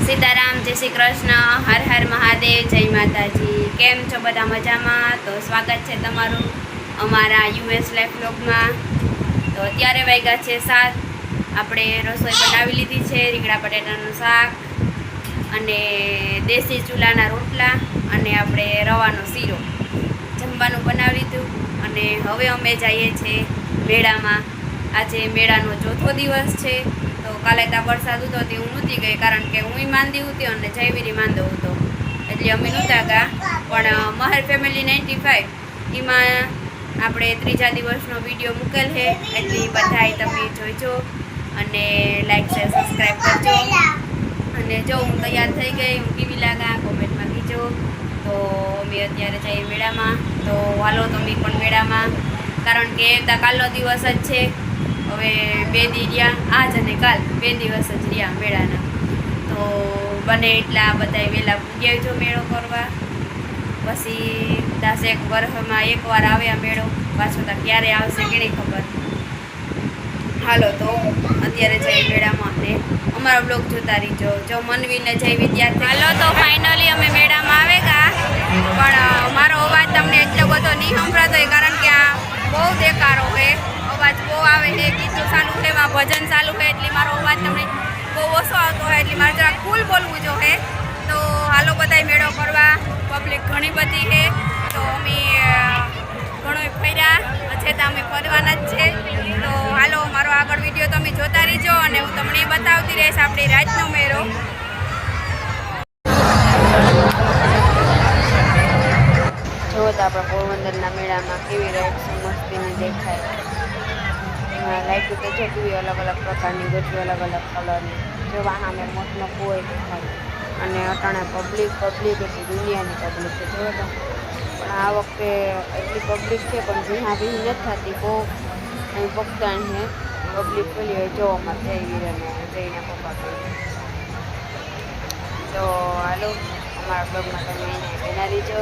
સીતારામ, જય શ્રી કૃષ્ણ, હર હર મહાદેવ, જય માતાજી। કેમ છો બધા? મજામાં? તો સ્વાગત છે તમારું અમારા યુએસ લાઈફ બ્લોગમાં। તો અત્યારે વાગ્યા છે 7। આપણે રસોઈ બનાવી લીધી છે, રીંગણા બટેટાનું શાક અને દેશી ચૂલાના રોટલા અને આપણે રવાનો શીરો જમવાનું બનાવી લીધું। અને હવે અમે જઈએ છીએ મેળામાં। આજે મેળાનો ચોથો દિવસ છે। તો કાલે ત્યાં વરસાદ હતો તે હું નહોતી ગઈ, કારણ કે હું માંદી હતી અને જયવીરી માંદો હતો, એટલે અમે નહોતા ગયા। પણ મહેર ફેમિલી 95 એમાં આપણે ત્રીજા દિવસનો વિડીયો મૂકેલ છે, એટલે બધાએ તમે જોઈજો અને લાઈક શેર સબસ્ક્રાઈબ કરજો। અને જો હું તૈયાર થઈ ગઈ, હું કેવી લાગા કોમેન્ટમાં કીજો। તો અમે અત્યારે જઈએ મેળામાં। તો હાલો તમે પણ મેળામાં, કારણ કે કાલનો દિવસ જ છે। હવે 2 દી રહ્યા, આજ અને કાલ 2 દિવસ જ રહ્યા મેળાના। તો બને એટલા બધાય વહેલા પૂજી આવજો મેળો કરવા। પછી 10 વર્ષમાં એકવાર આવે આ મેળો, પાછો તો ક્યારે આવશે કેની ખબર। હાલો તો અત્યારે જઈએ મેળામાં અને અમારો બ્લોગ જોતા રહીજો। જો મનવીને જઈ વિદ્યાર્થી હાલો તો ફાઇનલી અમે મેળામાં આવે ગયા, પણ મારો અવાજ તમને એટલો બધો નહીં સંભળાતો હોય, કારણ કે આ બહુ દેકારો છે, અવાજ બહુ આવે છે, ગીતો ચાલુ છે, એમાં ભજન ચાલુ છે, એટલે મારો અવાજ તમને બહુ ઓછો આવતો હોય, એટલે મારે જરાક ફૂલ બોલવું જોઈએ। તો હાલો બધાય મેળો કરવા, પબ્લિક ઘણી બધી છે। તો અમે ઘણો ફર્યા, પછી તો અમે ફરવાના જ છે। તો હાલો મારો આગળ વિડીયો તમે જોતા રહીજો અને હું તમને બતાવતી રહીશ આપણી રાતનો મેળો। જો તો આપણા પોરબંદરના મેળામાં કેવી રાઈડ મસ્તીની દેખાય। એમાં લાઈટ તો છે કેવી અલગ અલગ પ્રકારની, ગોઠવી અલગ અલગ કલરની, જો વાહામે મોટનો કોઈ દેખાય। અને અટાણે પબ્લિક એટલી દુનિયાની પબ્લિક છે જો તો। પણ આ વખતે એટલી પબ્લિક છે પણ ભીહા ભીહી નથી થતી, બહુ અહીં પગતાણ છે પબ્લિક પેલી હોય। જો અમારે જય વીરને જઈને પપ્પા કહી, તો હાલો અમારા બ્લોગમાં તમે એને બના રહીજો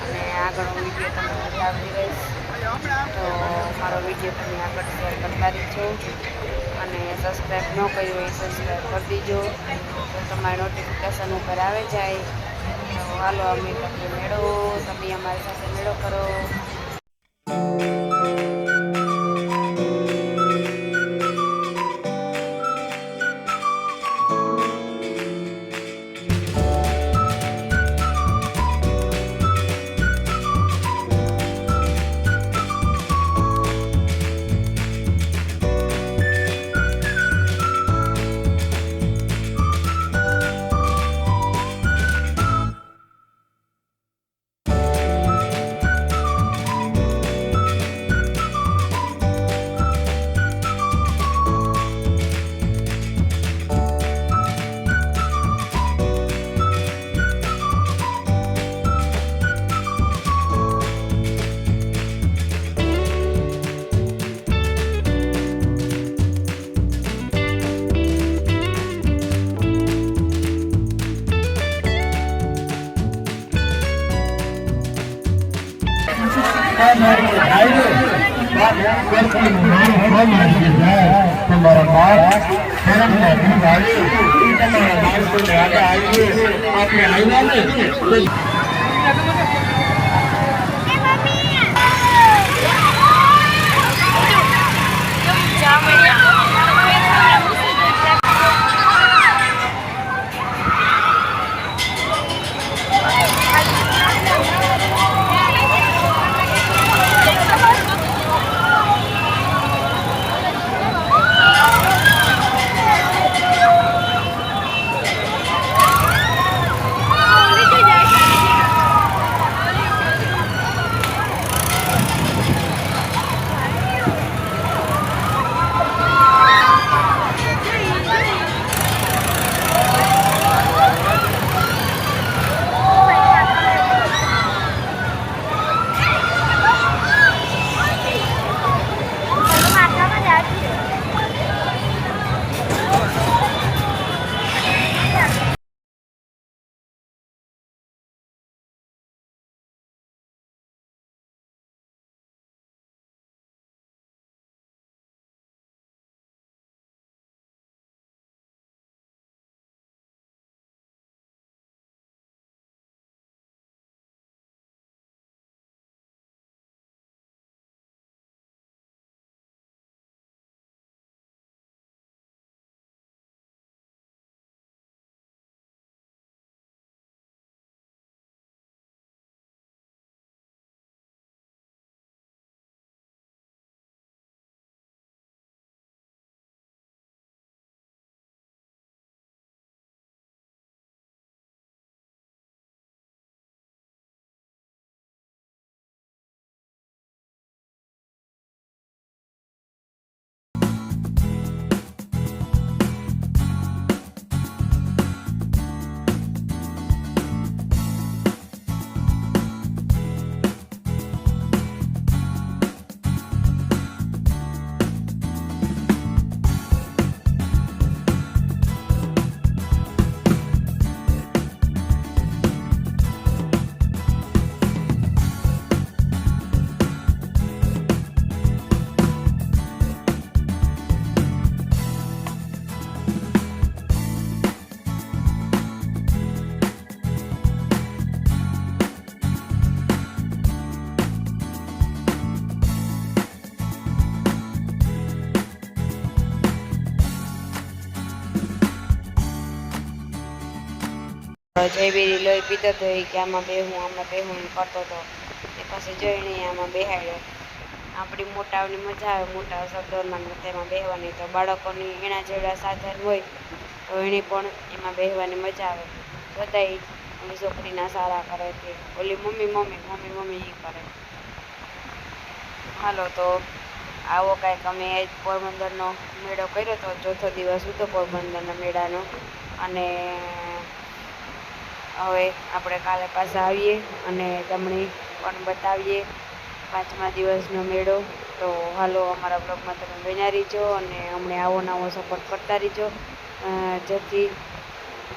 અને આગળ હું વિડીયો તમને બતાવતી રહીશ। તો મારો વિડીયો તમે આગળ શેર કરતા રહીજો અને સબસ્ક્રાઈબ ન કર્યું હોય સબસ્ક્રાઈબ કરી દીજો, તો તમારી નોટિફિકેશન ઉપર આવે જાય। તો હાલો અમે તમને મેળો, તમે અમારી સાથે મેળો કરો। જયવીરી લોહી પીતો હતો એ કે આમાં બેહું એમ કરતો હતો. એ પછી જઈને આમાં બેહાડ્યો. આપણી મોટાઓની મજા આવે, મોટા શબ્દોમાં તેમાં બેહવાની. તો બાળકોની એના જેવડા સાધન હોય તો એને પણ એમાં બેહવાની મજા આવે. બધાય ઓલી છોકરીના સારા કરે કે ઓલી મમ્મી એ કરે. હાલો તો આવો કાંઈક અમે પોરબંદરનો મેળો કર્યો હતો. ચોથો દિવસ હતો પોરબંદરના મેળાનો. અને હવે આપણે કાલે પાછા આવીએ અને તમને પણ બતાવીએ 5મા દિવસનો મેળો. તો હાલો અમારા બ્લોગમાં તમે બન્યા રહીજો અને અમને આવો નવો સપોર્ટ કરતા રહીજો, જેથી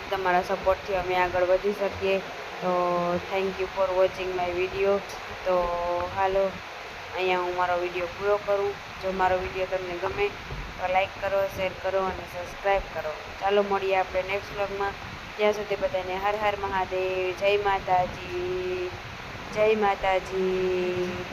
તમારા સપોર્ટથી અમે આગળ વધી શકીએ. તો thank you for watching my video. તો હાલો અહીંયા હું મારો વિડીયો પૂરો કરું. જો મારો વિડીયો તમને ગમે તો લાઈક કરો, શેર કરો અને સબસ્ક્રાઈબ કરો. ચાલો મળીએ આપણે નેક્સ્ટ વ્લોગમાં. ત્યાં સુધી બધાને હર હર મહાદેવ. જય માતાજી.